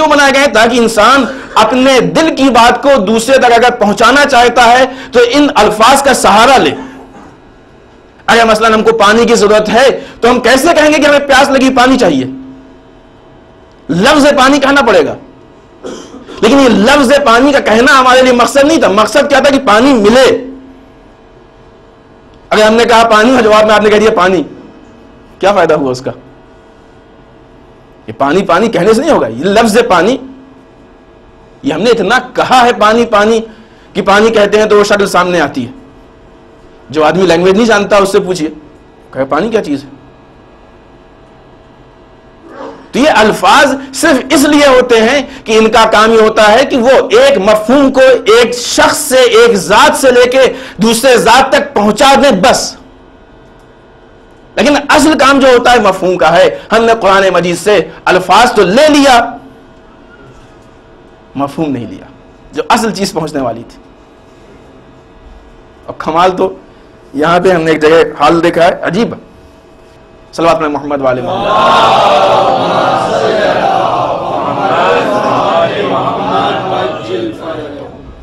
کیوں بنائے گئے؟ تاکہ انسان اپنے دل کی بات کو دوسرے تک اگر پہنچانا چاہتا ہے تو ان الفاظ کا سہارا لے. اگر مثلا ہم کو پانی کی ضرورت ہے تو ہم کیسے کہیں گے کہ ہمیں پیاس لگی پانی چاہیے؟ لفظ پانی کہنا پڑے گا. لیکن یہ لفظ پانی کا کہنا ہمارے لیے مقصد نہیں تھا. مقصد کیا تھا کہ پانی ملے. اگر ہم نے کہا پانی اور جواب میں آپ نے کہہ دیا پانی, کیا فائدہ ہوا اس کا؟ یہ پانی پانی کہنے سے نہیں ہوگا. یہ لفظ پانی, یہ ہم نے اتنا کہا ہے پانی پانی کہ پانی کہتے ہیں تو وہ شکل سامنے آتی ہے. جو آدمی لینگویج نہیں جانتا اس سے پوچھئے کہ پانی کیا چیز ہے. تو یہ الفاظ صرف اس لیے ہوتے ہیں کہ ان کا کام یہ ہوتا ہے کہ وہ ایک مفہوم کو ایک شخص سے, ایک ذات سے لے کے دوسرے ذات تک پہنچا دیں بس. لیکن اصل کام جو ہوتا ہے مفہوم کا ہے. ہم نے قرآن مجید سے الفاظ تو لے لیا, مفہوم نہیں لیا جو اصل چیز پہنچنے والی تھی. اور کمال تو یہاں پہ ہم نے ایک جگہ حال دیکھا ہے عجیب. صلوات میں محمد والے محمد.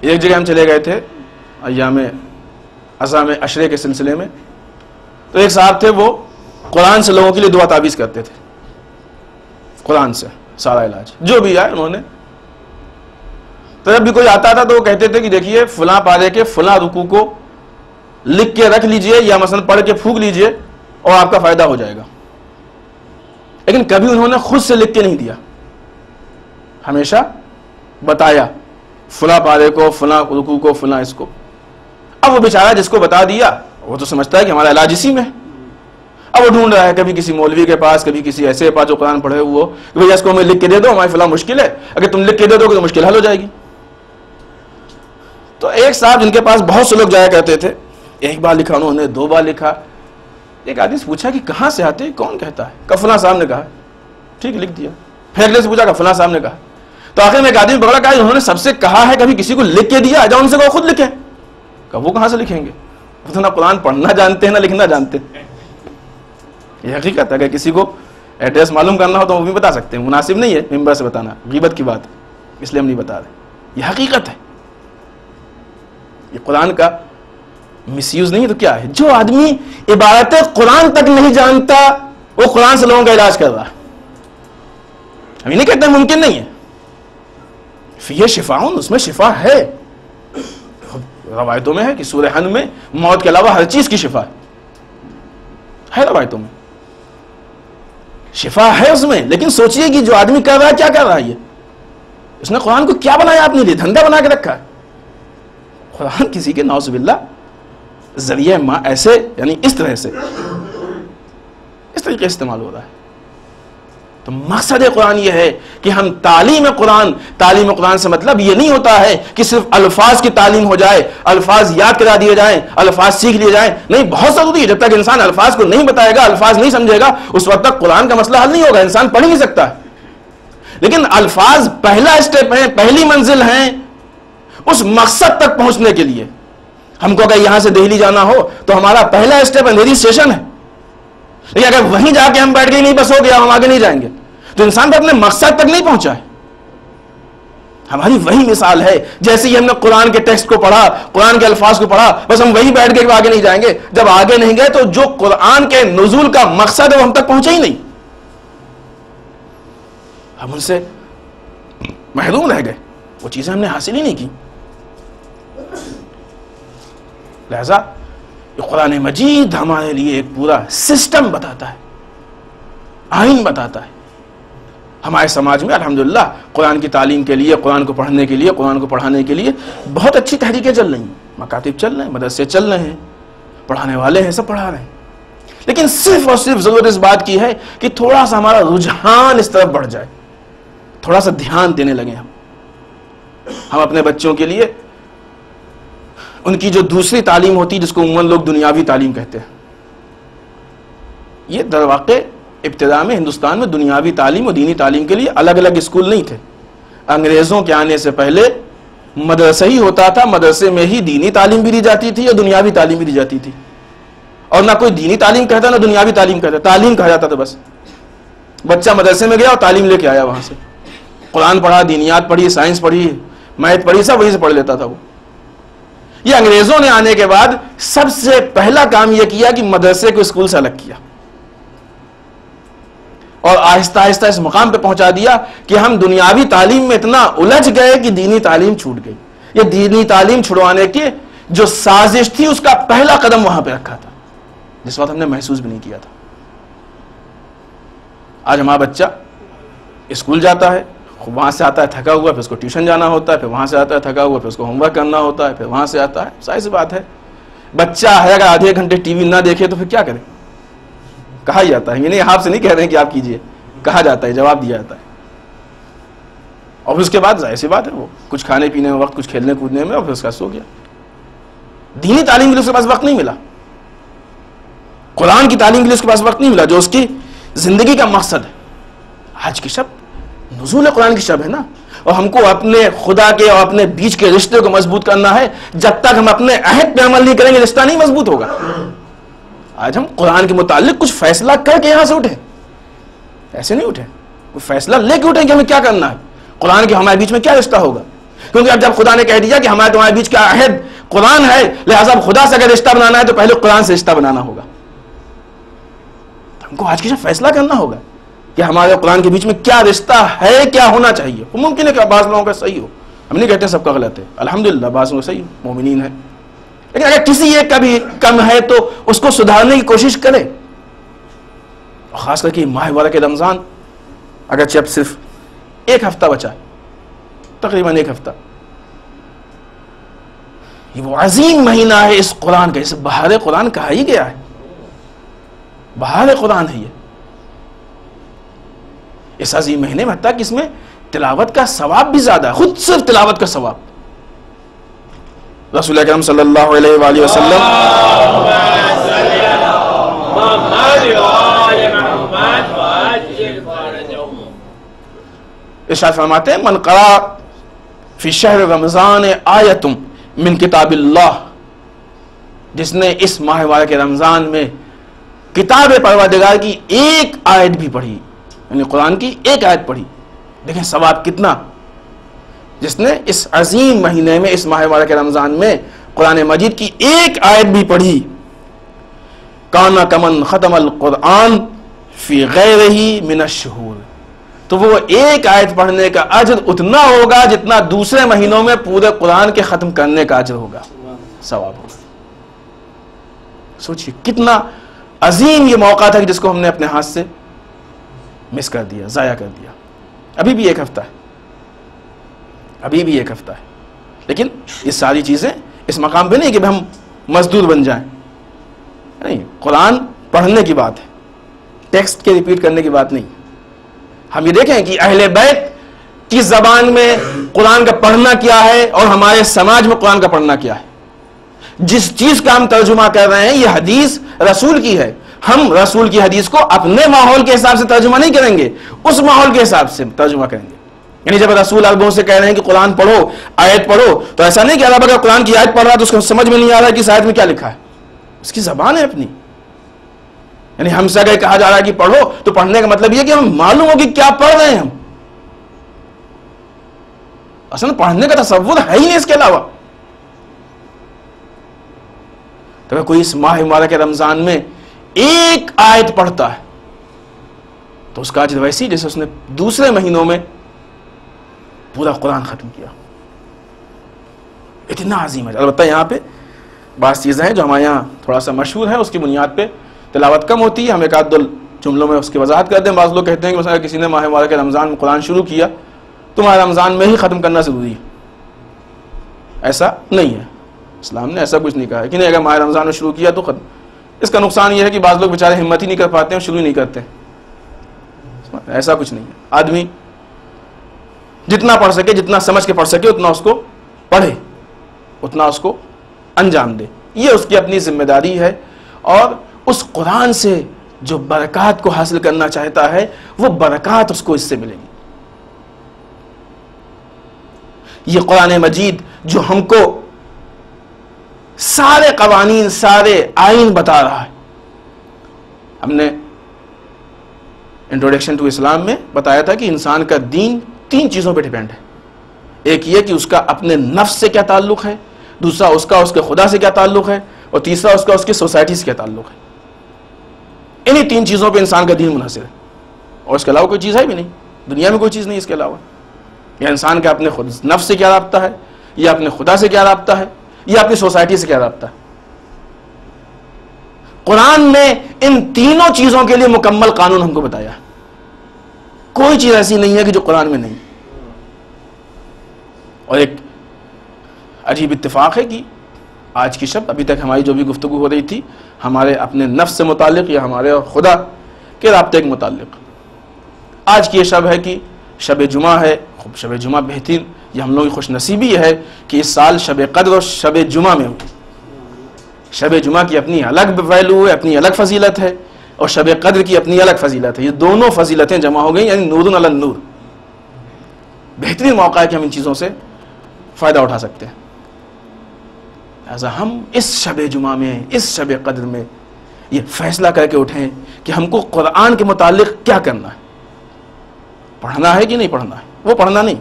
ایک جگہ ہم چلے گئے تھے ایام عزام عشرے کے سلسلے میں. تو ایک صاحب تھے, وہ قرآن سے لوگوں کے لیے دعا تعویذ کرتے تھے. قرآن سے سارا علاج جو بھی آئے انہوں نے. تو جب بھی کوئی آتا تھا تو وہ کہتے تھے کہ دیکھیے فلاں پارے کے فلاں رکوع کو لکھ کے رکھ لیجئے یا مثلا پڑھ کے پھونک لیجئے اور آپ کا فائدہ ہو جائے گا. لیکن کبھی انہوں نے خود سے لکھ کے نہیں دیا, ہمیشہ بتایا فلاں پارے کو, فلاں رکوع کو, فلاں اس کو. اب وہ بیچارہ جس کو بتا دیا وہ تو سمجھتا ہے کہ ہمارا علاج اسی میں ہے. اب وہ ڈھونڈ رہا ہے کبھی کسی مولوی کے پاس, کبھی کسی ایسے کے پاس جو قرآن پڑھے وہ کہ بھئی اس کو ہمیں لکھ کے دے دو, ہماری فلاں مشکل ہے, اگر تم لکھ کے دے دو گے تو مشکل حل ہو جائے گی. تو ایک صاحب جن کے پاس بہت سے لوگ جایا کرتے تھے, ایک بار لکھا انہوں نے, 2 بار لکھا. ایک آدمی سے پوچھا کہ کہاں سے آتے, کون کہتا ہے؟ کہ فلاں صاحب نے کہا. ٹھیک لکھ دیا. پھر اگلے سے پوچھا کہ فلاں صاحب نے کہا. تو آخر میں ایک آدمی پکڑا, کہا انہوں نے سب سے کہا ہے, کبھی کسی کو لکھ کے دیا؟ جاؤ ان سے کہو خود لکھیں. کہ وہ کہاں سے لکھیں گے, وہ تو نہ قرآن پڑھنا جانتے ہیں نہ لکھنا جانتے. یہ حقیقت ہے. اگر کسی کو ایڈریس معلوم کرنا ہو تو وہ بھی بتا سکتے ہیں. مناسب نہیں ہے ممبر سے بتانا, غیبت کی بات, اس لیے ہم نہیں بتا رہے. یہ حقیقت ہے. یہ قرآن کا مس یوز نہیں ہے تو کیا ہے؟ جو آدمی عبارت قرآن تک نہیں جانتا وہ قرآن سے لوگوں کا علاج کر رہا ہے. ہم یہ نہیں کہتے ممکن نہیں ہے. یہ شفاؤن, اس میں شفا ہے. روایتوں میں ہے کہ سورہ حن میں موت کے علاوہ ہر چیز کی شفا ہے. روایتوں میں شفا ہے اس میں. لیکن سوچئے کہ جو آدمی کر رہا ہے کیا کر رہا ہے, یہ اس نے قرآن کو کیا بنایا اپنے لیے؟ دھندا بنا کے رکھا ہے. قرآن کسی کے نعوذ باللہ ذریعہ ماں ایسے, یعنی اس طرح سے, اس طریقے استعمال ہو رہا ہے. تو مقصد قرآن یہ ہے کہ ہم تعلیم قرآن سے مطلب یہ نہیں ہوتا ہے کہ صرف الفاظ کی تعلیم ہو جائے, الفاظ یاد کرا دیے جائیں, الفاظ سیکھ لیے جائیں. نہیں, بہت ضروری ہے. جب تک انسان الفاظ کو نہیں بتائے گا, الفاظ نہیں سمجھے گا, اس وقت تک قرآن کا مسئلہ حل نہیں ہوگا. انسان پڑھ ہی نہیں سکتا. لیکن الفاظ پہلا اسٹیپ ہیں, پہلی منزل ہیں اس مقصد تک پہنچنے کے لیے. ہم کو اگر یہاں سے دہلی جانا ہو تو ہمارا پہلا اسٹیپ اندھیری اسٹیشن ہے. لیکن اگر وہیں جا کے ہم بیٹھ گئے نہیں بس ہو گیا, ہم آگے نہیں جائیں گے, تو انسان اپنے مقصد تک نہیں پہنچا ہے. ہماری وہی مثال ہے. جیسے ہی ہم نے قرآن کے ٹیکسٹ کو پڑھا, قرآن کے الفاظ کو پڑھا, بس ہم وہیں بیٹھ گئے, آگے نہیں جائیں گے. جب آگے نہیں گئے تو جو قرآن کے نزول کا مقصد ہے وہ ہم تک پہنچا ہی نہیں. ہم ان سے محروم رہ گئے, وہ چیزیں ہم نے حاصل ہی نہیں کی. لہذا قرآن مجید ہمارے لیے ایک پورا سسٹم بتاتا ہے, آئین بتاتا ہے. ہمارے سماج میں الحمدللہ قرآن کی تعلیم کے لیے, قرآن کو پڑھنے کے لیے, قرآن کو پڑھانے کے لیے بہت اچھی تحریکیں چل رہی ہیں. مکاتب چل رہے ہیں, مدرسے چل رہے ہیں, پڑھانے والے ہیں, سب پڑھا رہے ہیں. لیکن صرف اور صرف ضرورت اس بات کی ہے کہ تھوڑا سا ہمارا رجحان اس طرف بڑھ جائے, تھوڑا سا دھیان دینے لگے. ہم اپنے بچوں کے لیے ان کی جو دوسری تعلیم ہوتی ہے, جس کو عموماً لوگ دنیاوی تعلیم کہتے ہیں, یہ در واقع ابتدا میں ہندوستان میں دنیاوی تعلیم اور دینی تعلیم کے لیے الگ الگ اسکول نہیں تھے. انگریزوں کے آنے سے پہلے مدرسہ ہی ہوتا تھا. مدرسے میں ہی دینی تعلیم بھی دی جاتی تھی اور دنیاوی تعلیم بھی دی جاتی تھی. اور نہ کوئی دینی تعلیم کہتا نہ دنیاوی تعلیم کہتا, تعلیم کہا جاتا تھا. بس بچہ مدرسے میں گیا اور تعلیم لے کے آیا وہاں سے. قرآن پڑھا, دینیات پڑھی, سائنس پڑھی, میتھ پڑھی, سب وہیں سے پڑھ لیتا تھا وہ. یہ انگریزوں نے آنے کے بعد سب سے پہلا کام یہ کیا کہ مدرسے کو اسکول سے الگ کیا, اور آہستہ آہستہ اس مقام پہ پہنچا دیا کہ ہم دنیاوی تعلیم میں اتنا الجھ گئے کہ دینی تعلیم چھوٹ گئی. یہ دینی تعلیم چھڑوانے کی جو سازش تھی اس کا پہلا قدم وہاں پہ رکھا تھا, جس وقت ہم نے محسوس بھی نہیں کیا تھا. آج ہمارا بچہ اسکول جاتا ہے, وہاں سے آتا ہے تھکا ہوا, پھر اس کو ٹیوشن جانا ہوتا ہے, پھر وہاں سے آتا ہے تھکا ہوا, پھر اس کو ہوم ورک کرنا ہوتا ہے, پھر وہاں سے آتا ہے. ظاہر سی بات ہے بچہ ہے اگر آدھے گھنٹے ٹی وی نہ دیکھے تو پھر کیا کرے, کہا جاتا ہے, یعنی آپ سے نہیں کہہ رہے ہیں کہ آپ کیجئے, کہا جاتا ہے, جواب دیا جاتا ہے. اور پھر اس کے بعد ظاہر سی بات ہے وہ کچھ کھانے پینے میں وقت, کچھ کھیلنے کودنے میں, اور پھر اس کا سو گیا. دینی تعلیم کے لیے اس کے پاس وقت نہیں ملا, قرآن کی تعلیم کے لیے اس کے پاس وقت نہیں ملا جو اس کی زندگی کا مقصد ہے. آج کی شب نزول قرآن کی شب ہے نا, اور ہم کو اپنے خدا کے اور اپنے بیچ کے رشتے کو مضبوط کرنا ہے. جب تک ہم اپنے عہد پہ عمل نہیں کریں گے رشتہ نہیں مضبوط ہوگا. آج ہم قرآن کے متعلق کچھ فیصلہ کر کے یہاں سے اٹھے, ایسے نہیں اٹھے, کوئی فیصلہ لے کے اٹھیں کہ ہمیں کیا کرنا ہے, قرآن کے ہمارے بیچ میں کیا رشتہ ہوگا. کیونکہ اب جب خدا نے کہہ دیا کہ ہمارے تمہارے بیچ کا عہد قرآن ہے, لہٰذا اب خدا سے اگر رشتہ بنانا ہے تو پہلے قرآن سے رشتہ بنانا ہوگا. ہم کو آج کی فیصلہ کرنا ہوگا کہ ہمارے قرآن کے بیچ میں کیا رشتہ ہے, کیا ہونا چاہیے. ممکن ہے کہ بعض لوگوں کا صحیح ہو, ہم نہیں کہتے سب کا غلط ہے, الحمدللہ بعض لوگوں کا صحیح ہو, مومنین ہے, لیکن اگر کسی ایک کا بھی کم ہے تو اس کو سدھارنے کی کوشش کرے. خاص کر کے ماہ مبارک رمضان, اگرچہ اب صرف ایک ہفتہ بچا ہے, تقریباً ایک ہفتہ, یہ وہ عظیم مہینہ ہے اس قرآن کا, اسے بہار قرآن کہا ہی گیا ہے, بہار قرآن ہے یہ. اس عظیم مہینے میں حتیٰ کہ اس میں تلاوت کا ثواب بھی زیادہ ہے, خود صرف تلاوت کا ثواب. رسول اکرم صلی اللہ علیہ وآلہ وسلم ارشاد فرماتے ہیں, من قرأ فی شہر رمضان آیۃ من کتاب اللہ, جس نے اس ماہ مبارک رمضان میں کتاب پروردگار کی ایک آیت بھی پڑھی, یعنی قرآن کی ایک آیت پڑھی. دیکھیں ثواب کتنا, جس نے اس عظیم مہینے میں اس ماہ مبارک رمضان میں قرآن مجید کی ایک آیت بھی پڑھی. کانا کمن ختم القرآن فی غیرہ من الشہور, تو وہ ایک آیت پڑھنے کا اجر اتنا ہوگا جتنا دوسرے مہینوں میں پورے قرآن کے ختم کرنے کا اجر ہوگا, ثواب ہوگا. سوچئے کتنا عظیم یہ موقع تھا جس کو ہم نے اپنے ہاتھ سے مس کر دیا, ضائع کر دیا. ابھی بھی ایک ہفتہ ہے, ابھی بھی ایک ہفتہ ہے, لیکن یہ ساری چیزیں اس مقام پہ نہیں کہ ہم مزدور بن جائیں, نہیں. قرآن پڑھنے کی بات ہے, ٹیکسٹ کے ریپیٹ کرنے کی بات نہیں. ہم یہ دیکھیں کہ اہل بیت کی زبان میں قرآن کا پڑھنا کیا ہے اور ہمارے سماج میں قرآن کا پڑھنا کیا ہے. جس چیز کا ہم ترجمہ کر رہے ہیں یہ حدیث رسول کی ہے, ہم رسول کی حدیث کو اپنے ماحول کے حساب سے ترجمہ نہیں کریں گے, اس ماحول کے حساب سے ترجمہ کریں گے. یعنی جب رسول عربوں سے کہہ رہے ہیں کہ قرآن پڑھو, آیت پڑھو, تو ایسا نہیں کہ عرب اگر قرآن کی آیت پڑھ رہا ہے تو اس کو سمجھ میں نہیں آ رہا کہ اس آیت میں کیا لکھا ہے, اس کی زبان ہے اپنی. یعنی ہم سے اگر کہا جا رہا ہے کہ پڑھو تو پڑھنے کا مطلب یہ کہ ہم معلوم ہو کہ کیا پڑھ رہے ہیں. ہم اصل پڑھنے کا تصور ہے ہی نہیں اس کے علاوہ. تو اگر کوئی اس ماہ مبارک رمضان میں ایک آیت پڑھتا ہے تو اس کا اجر ویسی جیسے اس نے دوسرے مہینوں میں پورا قرآن ختم کیا. اتنا عظیم ہے. البتہ یہاں پہ بعض چیزیں ہیں جو ہمارے یہاں تھوڑا سا مشہور ہے, اس کی بنیاد پہ تلاوت کم ہوتی ہے. ہم ایک آدھ دو جملوں میں اس کی وضاحت کرتے ہیں. بعض لوگ کہتے ہیں کہ مثلا کسی نے ماہ مبارک رمضان میں قرآن شروع کیا تو ماہ رمضان میں ہی ختم کرنا ضروری ہے. ایسا نہیں ہے, اسلام نے ایسا کچھ نہیں کہا ہے کہ نہیں اگر ماہ رمضان میں شروع کیا تو ختم. اس کا نقصان یہ ہے کہ بعض لوگ بیچارے ہمت ہی نہیں کر پاتے ہیں, شروع ہی نہیں کرتے. ایسا کچھ نہیں ہے. آدمی جتنا پڑھ سکے, جتنا سمجھ کے پڑھ سکے اتنا اس کو پڑھے, اتنا اس کو انجام دے. یہ اس کی اپنی ذمہ داری ہے, اور اس قرآن سے جو برکات کو حاصل کرنا چاہتا ہے وہ برکات اس کو اس سے ملے گی. یہ قرآن مجید جو ہم کو سارے قوانین, سارے آئین بتا رہا ہے. ہم نے انٹروڈکشن ٹو اسلام میں بتایا تھا کہ انسان کا دین 3 چیزوں پہ ڈیپینڈ ہے. ایک یہ کہ اس کا اپنے نفس سے کیا تعلق ہے, دوسرا اس کا اس کے خدا سے کیا تعلق ہے, اور تیسرا اس کا اس کی سوسائٹی سے کیا تعلق ہے. انہی 3 چیزوں پہ انسان کا دین منحصر ہے, اور اس کے علاوہ کوئی چیز ہے بھی نہیں, دنیا میں کوئی چیز نہیں اس کے علاوہ. یا انسان کا اپنے خود نفس سے کیا رابطہ ہے, یا اپنے خدا سے کیا رابطہ ہے, یا اپنی سوسائٹی سے کیا رابطہ ہے. قرآن نے ان تینوں چیزوں کے لیے مکمل قانون ہم کو بتایا. کوئی چیز ایسی نہیں ہے کہ جو قرآن میں نہیں. اور ایک عجیب اتفاق ہے کہ آج کی شب, ابھی تک ہماری جو بھی گفتگو ہو رہی تھی ہمارے اپنے نفس سے متعلق یا ہمارے خدا کے رابطے کے متعلق. آج کی یہ شب ہے کہ شب جمعہ ہے. خوب شب جمعہ بہترین, یہ ہم لوگوں کی خوش نصیبی ہے کہ اس سال شب قدر اور شب جمعہ میں ہوئی. شب جمعہ کی اپنی الگ ویلو ہے, اپنی الگ فضیلت ہے, اور شب قدر کی اپنی الگ فضیلت ہے. یہ دونوں فضیلتیں جمع ہو گئیں, یعنی نور علی النور. بہترین موقع ہے کہ ہم ان چیزوں سے فائدہ اٹھا سکتے ہیں. لہذا ہم اس شب جمعہ میں, اس شب قدر میں یہ فیصلہ کر کے اٹھیں کہ ہم کو قرآن کے متعلق کیا کرنا ہے. پڑھنا ہے کہ نہیں پڑھنا ہے, وہ پڑھنا نہیں,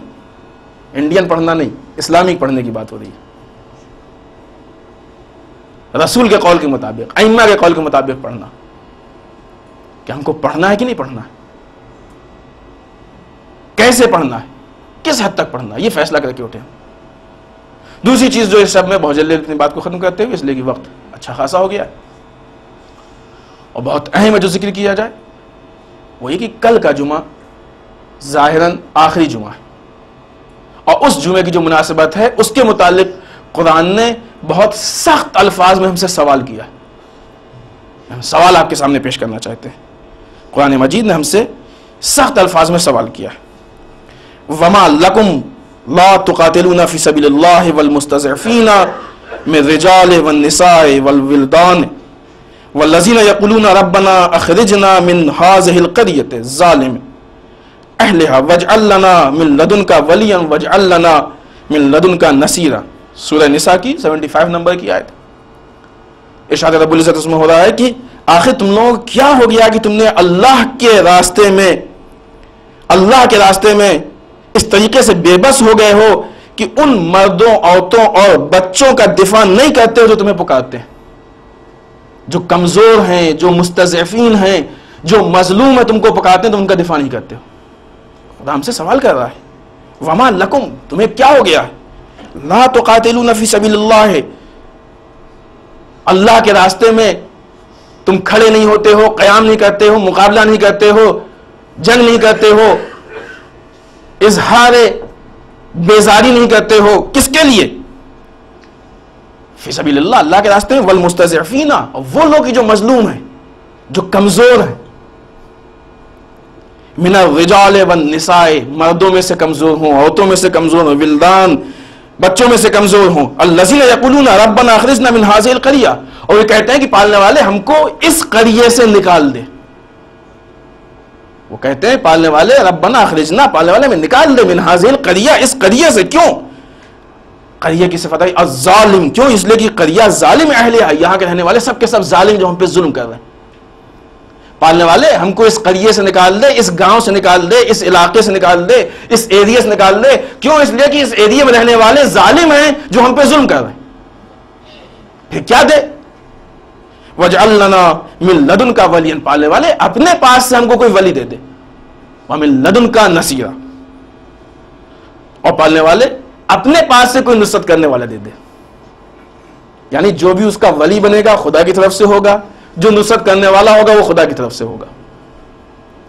انڈین پڑھنا نہیں, اسلامک پڑھنے کی بات ہو رہی ہے. رسول کے قول کے مطابق, ائمہ کے قول کے مطابق پڑھنا. کہ ہم کو پڑھنا ہے کہ نہیں پڑھنا ہے, کیسے پڑھنا ہے, کس حد تک پڑھنا ہے, یہ فیصلہ کر کے اٹھیں. دوسری چیز جو اس سب میں بہت جلدی اپنی بات کو ختم کرتے ہوئے, اس لیے کہ وقت اچھا خاصا ہو گیا ہے اور بہت اہم ہے جو ذکر کیا جائے, وہ یہ کہ کل کا جمعہ ظاہراً آخری جمعہ ہے, اور اس جمعے کی جو مناسبت ہے اس کے متعلق قرآن نے بہت سخت الفاظ میں ہم سے سوال کیا. ہم سوال آپ کے سامنے پیش کرنا چاہتے ہیں. قرآن مجید نے ہم سے سخت الفاظ میں سوال کیا ہے. وما لکم لا تقاتلون فی سبیل اللہ والمستضعفین من رجال والنساء والولدان والذین یقولون ربنا اخرجنا من هذه القریة الظالم اہلها واجعل لنا من لدنک ولیا واجعل لنا من لدنک نصیرا. سورہ نساء کی 75 نمبر کی آیت. ارشاد رب العزت اس میں ہو رہا ہے کہ آخر تم لوگوں کو کیا ہو گیا کہ تم نے اللہ کے راستے میں اس طریقے سے بے بس ہو گئے ہو کہ ان مردوں, عورتوں اور بچوں کا دفاع نہیں کرتے ہو جو تمہیں پکارتے ہیں, جو کمزور ہیں, جو مستضعفین ہیں, جو مظلوم ہیں, تم کو پکارتے ہیں تو ان کا دفاع نہیں کرتے ہو. خدا ہم سے سوال کر رہا ہے, وما لکم, تمہیں کیا ہو گیا ہے, لا تقاتلون فی سبیل اللہ, اللہ کے راستے میں تم کھڑے نہیں ہوتے ہو, قیام نہیں کرتے ہو, مقابلہ نہیں کرتے ہو, جنگ نہیں کرتے ہو, اظہار بیزاری نہیں کرتے ہو. کس کے لیے؟ فی سبیل اللہ, اللہ کے راستے میں. والمستضعفین, وہ لوگ جو مظلوم ہیں, جو کمزور ہیں. من الرجال والنساء, مردوں میں سے کمزور ہوں, عورتوں میں سے کمزور ہوں, ولدان, بچوں میں سے کمزور ہوں. الذین یقولون ربنا اخرجنا من هذه القریہ, اور وہ کہتے ہیں کہ پالنے والے ہم کو اس قریے سے نکال دے. وہ کہتے ہیں پالنے والے ربنا اخرجنا, پالنے والے میں نکال دے, من هذه القریہ, اس قریے سے. کیوں؟ قریہ کی صفت ہے الظالم. کیوں؟ اس لیے کہ قریہ ظالم اہل ہے, یہاں کے رہنے والے سب کے سب ظالم جو ہم پہ ظلم کر رہے ہیں. پالنے والے ہم کو اس قریے سے نکال دے, اس گاؤں سے نکال دے, اس علاقے سے نکال دے, اس ایریا سے نکال دے. کیوں؟ اس لیے کہ اس ایریا میں رہنے والے ظالم ہیں جو ہم پہ ظلم کر رہے ہیں. پھر کیا دے؟ وَاجْعَلْ لَنَا مِن لَدُنْكَ وَلِيًّا, پالنے والے اپنے پاس سے ہم کو کوئی ولی دے دے. وَمِن لَدُنْكَ نَصِيرًا, اور پالنے والے اپنے پاس سے کوئی نصرت کرنے والا دے دے. یعنی جو بھی اس کا ولی بنے گا خدا کی طرف سے ہوگا, جو نصرت کرنے والا ہوگا وہ خدا کی طرف سے ہوگا.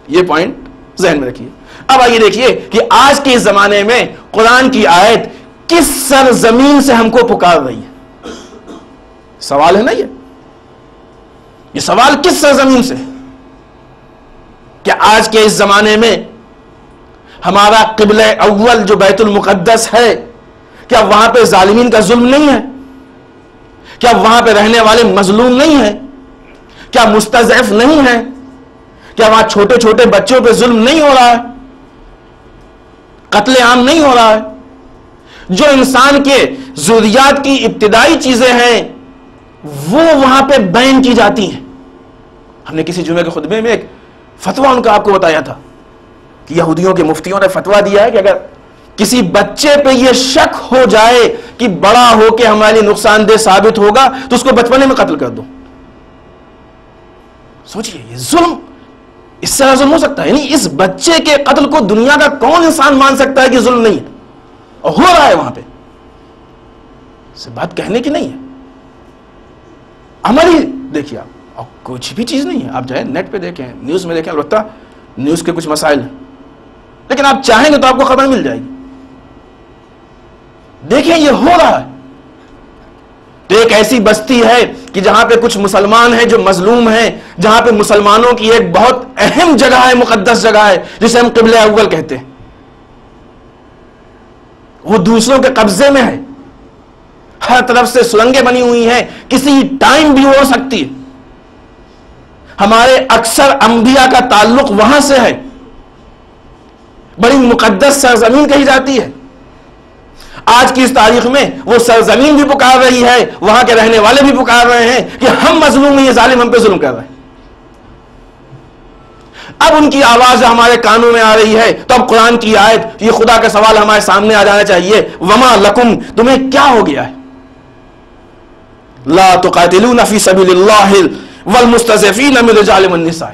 یہ پوائنٹ ذہن میں رکھیے. اب آئیے دیکھیے کہ آج کے اس زمانے میں قرآن کی آیت کس سرزمین سے ہم کو پکار رہی ہے. سوال ہے نا, یہ سوال کس سرزمین سے. کہ آج کے اس زمانے میں ہمارا قبلہ اول جو بیت المقدس ہے, کیا وہاں پہ ظالمین کا ظلم نہیں ہے؟ کیا وہاں پہ رہنے والے مظلوم نہیں ہیں؟ کیا مستضعف نہیں ہیں؟ کیا وہاں چھوٹے چھوٹے بچوں پہ ظلم نہیں ہو رہا ہے؟ قتل عام نہیں ہو رہا ہے؟ جو انسان کے ضروریات کی ابتدائی چیزیں ہیں وہ وہاں پہ بین کی جاتی ہیں. ہم نے کسی جمعے کے خطبے میں ایک فتویٰ ان کا آپ کو بتایا تھا کہ یہودیوں کے مفتیوں نے فتویٰ دیا ہے کہ اگر کسی بچے پہ یہ شک ہو جائے کہ بڑا ہو کے ہمارے لیے نقصان دہ ثابت ہوگا تو اس کو بچپنے میں قتل کر دو. سوچئے یہ ظلم، اس سے ظلم ہو سکتا ہے؟ یعنی اس بچے کے قتل کو دنیا کا کون انسان مان سکتا ہے کہ ظلم نہیں ہے؟ اور ہو رہا ہے وہاں پہ. سے بات کہنے کی نہیں ہے. ہماری دیکھیے آپ، اور کچھ بھی چیز نہیں ہے. آپ جائیں نیٹ پہ دیکھیں، نیوز میں دیکھیں، البتہ نیوز کے کچھ مسائل ہیں، لیکن آپ چاہیں گے تو آپ کو خبر مل جائے گی. دیکھیں یہ ہو رہا ہے. تو ایک ایسی بستی ہے کہ جہاں پہ کچھ مسلمان ہیں جو مظلوم ہیں، جہاں پہ مسلمانوں کی ایک بہت اہم جگہ ہے، مقدس جگہ ہے، جسے ہم قبلہ اول کہتے ہیں، وہ دوسروں کے قبضے میں ہے. ہر طرف سے سرنگیں بنی ہوئی ہیں، کسی ٹائم بھی ہو سکتی ہے. ہمارے اکثر انبیاء کا تعلق وہاں سے ہے. بڑی مقدس سرزمین کہی جاتی ہے. آج کی اس تاریخ میں وہ سرزمین بھی پکار رہی ہے، وہاں کے رہنے والے بھی پکار رہے ہیں کہ ہم مظلوم ہیں، یہ ظالم ہم پہ ظلم کر رہے ہیں. اب ان کی آواز ہمارے کانوں میں آ رہی ہے تو اب قرآن کی آیت، یہ خدا کا سوال ہمارے سامنے آ جانا چاہیے، وما لکم، تمہیں کیا ہو گیا ہے؟ لا تقاتلون فی سبیل اللہ والمستضعفین من الرجال والنساء،